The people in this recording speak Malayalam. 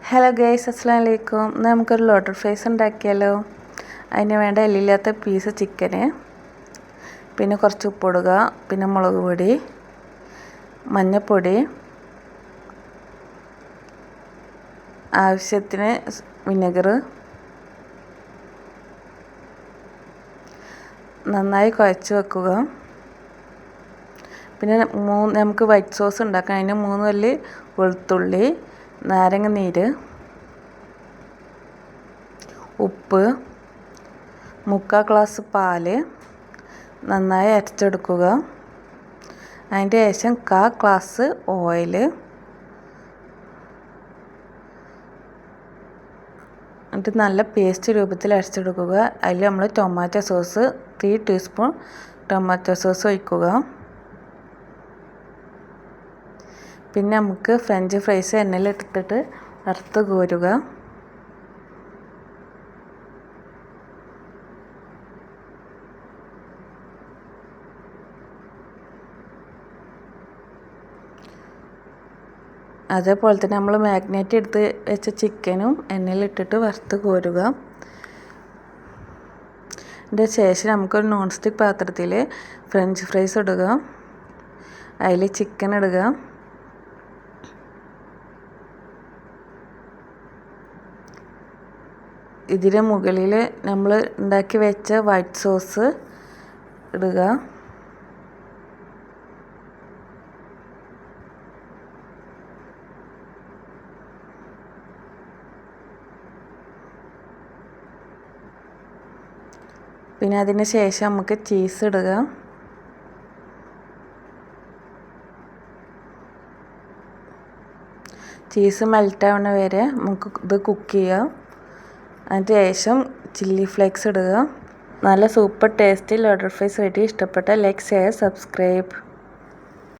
ഹലോ ഗൈസ്, അസ്സലാമു അലൈക്കും. നമുക്കൊരു ലോട്ടർ ഫ്രൈസ് ഉണ്ടാക്കിയാലോ. അതിന് വേണ്ട എല്ലില്ലാത്ത പീസ് ചിക്കന്, പിന്നെ കുറച്ച് ഉപ്പിടുക, പിന്നെ മുളക് പൊടി, മഞ്ഞൾപ്പൊടി, ആവശ്യത്തിന് വിനെഗർ, നന്നായി കുഴച്ച് വെക്കുക. പിന്നെ നമുക്ക് വൈറ്റ് സോസ് ഉണ്ടാക്കാം. അതിന് 3 അല്ലി വെളുത്തുള്ളി, നാരങ്ങ നീര്, ഉപ്പ്, 3/4 ഗ്ലാസ് പാല് നന്നായി അരച്ചെടുക്കുക. അതിൻ്റെ ശേഷം 1/4 ഗ്ലാസ് ഓയിൽ, എന്നിട്ട് നല്ല പേസ്റ്റ് രൂപത്തിൽ അരച്ചെടുക്കുക. അതിൽ നമ്മൾ tomato sauce 3 teaspoon tomato sauce ഒഴിക്കുക. പിന്നെ നമുക്ക് ഫ്രഞ്ച് ഫ്രൈസ് എണ്ണയിലിട്ടിട്ട് വറുത്ത് കോരുക. അതേപോലെ തന്നെ നമ്മൾ മാഗ്നേറ്റ് എടുത്ത് വെച്ച ചിക്കനും എണ്ണയിലിട്ടിട്ട് വറുത്ത് കോരുക. അതിൻ്റെ ശേഷം നമുക്കൊരു നോൺ സ്റ്റിക്ക് പാത്രത്തിൽ ഫ്രഞ്ച് ഫ്രൈസ് ഇടുക. അതിൽ ചിക്കൻ ഇടുക. ഇതിന് മുകളിൽ നമ്മൾ ഉണ്ടാക്കി വെച്ച വൈറ്റ് സോസ് ഇടുക. പിന്നെ അതിന് ശേഷം നമുക്ക് ചീസ് ഇടുക. ചീസ് മെൽറ്റ് ആവുന്ന വരെ നമുക്ക് ഇത് കുക്ക് ചെയ്യാം. അതിന് ശേഷം ചില്ലി ഫ്ലേക്സ് ഇടുക. നല്ല സൂപ്പർ ടേസ്റ്റി ലോട്ടർ ഫ്രൈസ് റെഡി. ഇഷ്ടപ്പെട്ട ലൈക്ക്, ഷെയർ, സബ്സ്ക്രൈബ്.